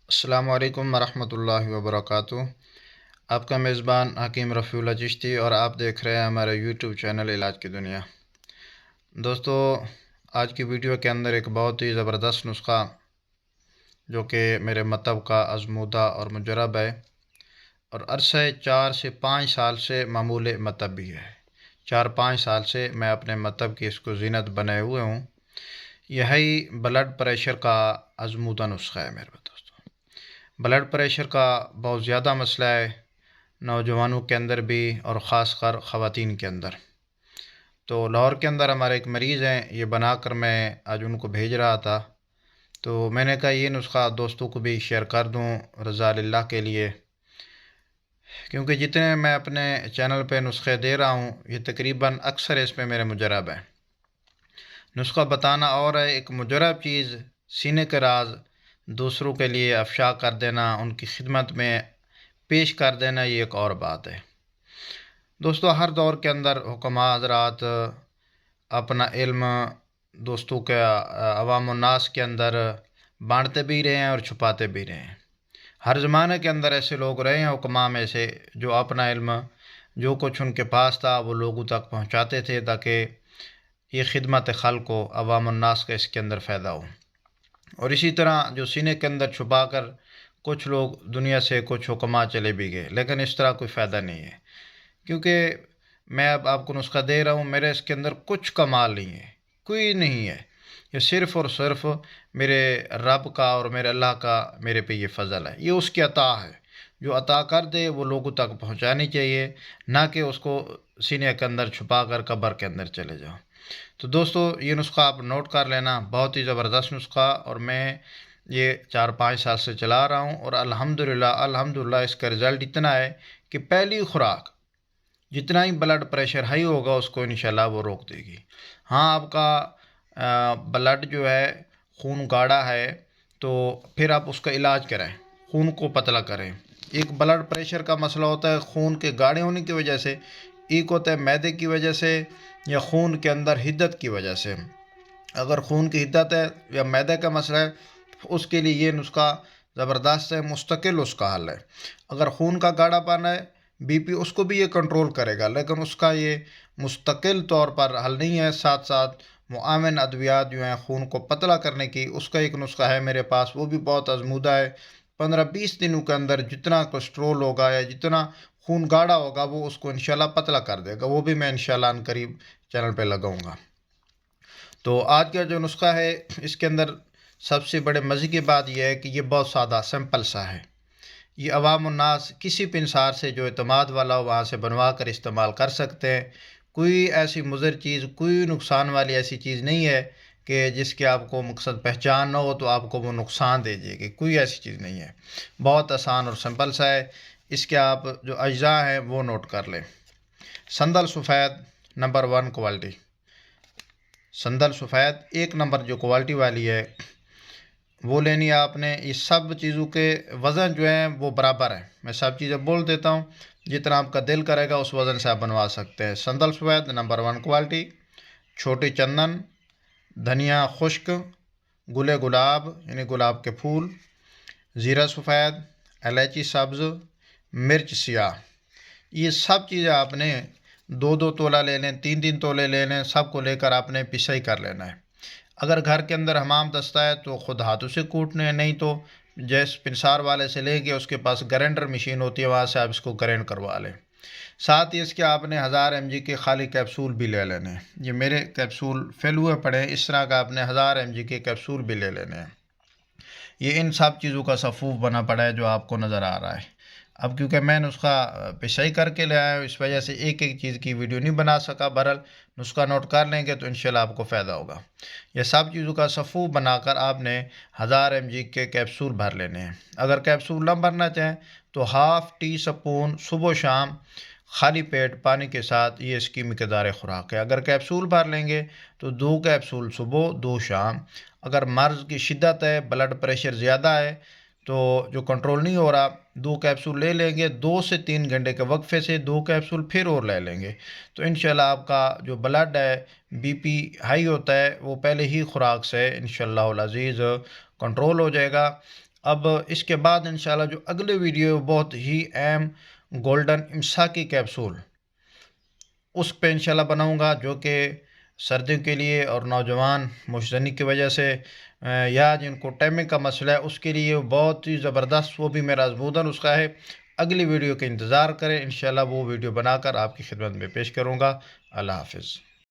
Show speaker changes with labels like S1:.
S1: السلام علیکم ورحمۃ اللہ وبرکاتہ۔ آپ کا میزبان حکیم رفیع اللہ چشتی اور آپ دیکھ رہے ہیں ہمارے یوٹیوب چینل علاج کی دنیا۔ دوستو، آج کی ویڈیو کے اندر ایک بہت ہی زبردست نسخہ جو کہ میرے مطب کا آزمودہ اور مجرب ہے اور عرصہ 4 سے 5 سال سے معمول مطب بھی ہے۔ 4 5 سال سے میں اپنے مطب کی اس کو زینت بنائے ہوئے ہوں۔ یہی بلڈ پریشر کا آزمودہ نسخہ ہے میرے دوستو۔ بلڈ پریشر کا بہت زیادہ مسئلہ ہے نوجوانوں کے اندر بھی اور خاص کر خواتین کے اندر۔ تو لاہور کے اندر ہمارے ایک مریض ہیں، یہ بنا کر میں آج ان کو بھیج رہا تھا، تو میں نے کہا یہ نسخہ دوستوں کو بھی شیئر کر دوں رضا اللہ کے لیے، کیونکہ جتنے میں اپنے چینل پہ نسخے دے رہا ہوں یہ تقریباً اکثر اس پہ میرے مجرب ہیں۔ نسخہ بتانا اور ہے، ایک مجرب چیز سینے کے راز دوسروں کے لیے افشا کر دینا، ان کی خدمت میں پیش کر دینا، یہ ایک اور بات ہے۔ دوستو، ہر دور کے اندر حکماء حضرات اپنا علم دوستوں کے عوام الناس کے اندر بانٹتے بھی رہے ہیں اور چھپاتے بھی رہے ہیں۔ ہر زمانے کے اندر ایسے لوگ رہے ہیں حکماء میں سے جو اپنا علم جو کچھ ان کے پاس تھا وہ لوگوں تک پہنچاتے تھے تاکہ یہ خدمت خلق کو عوام الناس کا اس کے اندر فائدہ ہو۔ اور اسی طرح جو سینے کے اندر چھپا کر کچھ لوگ دنیا سے کچھ حکماء چلے بھی گئے، لیکن اس طرح کوئی فائدہ نہیں ہے، کیونکہ میں اب آپ کو نسخہ دے رہا ہوں، میرے اس کے اندر کچھ کمال نہیں ہے، کوئی نہیں ہے، یہ صرف اور صرف میرے رب کا اور میرے اللہ کا میرے پہ یہ فضل ہے، یہ اس کی عطا ہے، جو عطا کر دے وہ لوگوں تک پہنچانی چاہیے، نہ کہ اس کو سینے کے اندر چھپا کر قبر کے اندر چلے جاؤ۔ تو دوستو، یہ نسخہ آپ نوٹ کر لینا، بہت ہی زبردست نسخہ، اور میں یہ 4 5 سال سے چلا رہا ہوں اور الحمدللہ اس کا رزلٹ اتنا ہے کہ پہلی خوراک جتنا ہی بلڈ پریشر ہائی ہوگا اس کو انشاءاللہ وہ روک دے گی۔ ہاں، آپ کا بلڈ جو ہے خون گاڑھا ہے تو پھر آپ اس کا علاج کریں، خون کو پتلا کریں۔ ایک بلڈ پریشر کا مسئلہ ہوتا ہے خون کے گاڑھے ہونے کی وجہ سے، ایک ہوتا ہے معدے کی وجہ سے یا خون کے اندر حدت کی وجہ سے۔ اگر خون کی حدت ہے یا معدے کا مسئلہ ہے اس کے لیے یہ نسخہ زبردست ہے، مستقل اس کا حل ہے۔ اگر خون کا گاڑھا پن ہے، بی پی، اس کو بھی یہ کنٹرول کرے گا، لیکن اس کا یہ مستقل طور پر حل نہیں ہے۔ ساتھ ساتھ معاون ادویات جو ہیں خون کو پتلا کرنے کی، اس کا ایک نسخہ ہے میرے پاس، وہ بھی بہت آزمودہ ہے۔ 15 20 دنوں کے اندر جتنا کولیسٹرول ہوگا یا جتنا خون گاڑھا ہوگا وہ اس کو انشاءاللہ پتلا کر دے گا، وہ بھی میں انشاءاللہ ان قریب چینل پہ لگاؤں گا۔ تو آج کا جو نسخہ ہے اس کے اندر سب سے بڑے مزے کی بات یہ ہے کہ یہ بہت سادہ سمپل سا ہے، یہ عوام الناس کسی پنسار سے جو اعتماد والا ہو وہاں سے بنوا کر استعمال کر سکتے ہیں۔ کوئی ایسی مضر چیز، کوئی نقصان والی ایسی چیز نہیں ہے کہ جس کے آپ کو مقصد پہچان نہ ہو تو آپ کو وہ نقصان دے دے گی، کوئی ایسی چیز نہیں ہے، بہت آسان اور سمپل سا ہے۔ اس کے آپ جو اجزاء ہیں وہ نوٹ کر لیں۔ سندل سفید نمبر 1 کوالٹی، سندل سفید 1 نمبر جو کوالٹی والی ہے وہ لینی ہے آپ نے۔ یہ سب چیزوں کے وزن جو ہیں وہ برابر ہیں، میں سب چیزیں بول دیتا ہوں، جتنا آپ کا دل کرے گا اس وزن سے آپ بنوا سکتے ہیں۔ سندل سفید نمبر 1 کوالٹی، چھوٹی چندن، دھنیا خشک، گلے گلاب یعنی گلاب کے پھول، زیرہ سفید، الائچی سبز، مرچ سیاہ، یہ سب چیزیں آپ نے 2 2 تولہ لے لیں، 3 3 تولے لے لیں، سب کو لے کر آپ نے پسائی کر لینا ہے۔ اگر گھر کے اندر حمام دستہ ہے تو خود ہاتھوں سے کوٹنے، نہیں تو جیس پنسار والے سے لے کے اس کے پاس گرینڈر مشین ہوتی ہے وہاں سے آپ اس کو گرینڈ کروا لیں۔ ساتھ ہی اس کے آپ نے 1000 mg کے خالی کیپسول بھی لے لینے ہیں، یہ میرے کیپسول فل ہوئے پڑے ہیں، اس طرح کا آپ نے 1000 mg کے کیپسول بھی لے لینے ہیں۔ یہ ان سب چیزوں کا صفوف بنا پڑا ہے جو آپ کو نظر آ رہا ہے۔ اب کیونکہ میں نسخہ پسائی کر کے لے آیا ہوں اس وجہ سے ایک ایک چیز کی ویڈیو نہیں بنا سکا، بہرحال نسخہ نوٹ کر لیں گے تو انشاءاللہ آپ کو فائدہ ہوگا۔ یہ سب چیزوں کا صفوف بنا کر آپ نے 1000 mg کے کیپسول بھر لینے ہیں۔ اگر کیپسول نہ بھرنا چاہیں تو ½ ٹی اسپون صبح و شام خالی پیٹ پانی کے ساتھ یہ اس کی مقدار خوراک ہے۔ اگر کیپسول بھر لیں گے تو 2 کیپسول صبح 2 شام۔ اگر مرض کی شدت ہے، بلڈ پریشر زیادہ ہے تو جو کنٹرول نہیں ہو رہا، 2 کیپسول لے لیں گے، 2 سے 3 گھنٹے کے وقفے سے 2 کیپسول پھر اور لے لیں گے تو انشاءاللہ آپ کا جو بلڈ ہے، بی پی ہائی ہوتا ہے وہ پہلے ہی خوراک سے انشاءاللہ العزیز کنٹرول ہو جائے گا۔ اب اس کے بعد انشاءاللہ جو اگلے ویڈیو بہت ہی اہم گولڈن امساکی کیپسول اس پہ انشاءاللہ بناؤں گا، جو کہ سردیوں کے لیے اور نوجوان مشتنی کی وجہ سے یا جن کو ٹائمنگ کا مسئلہ ہے اس کے لیے بہت ہی زبردست، وہ بھی میرا ازمودہ نسخہ ہے۔ اگلی ویڈیو کا انتظار کریں، انشاءاللہ وہ ویڈیو بنا کر آپ کی خدمت میں پیش کروں گا۔ اللہ حافظ۔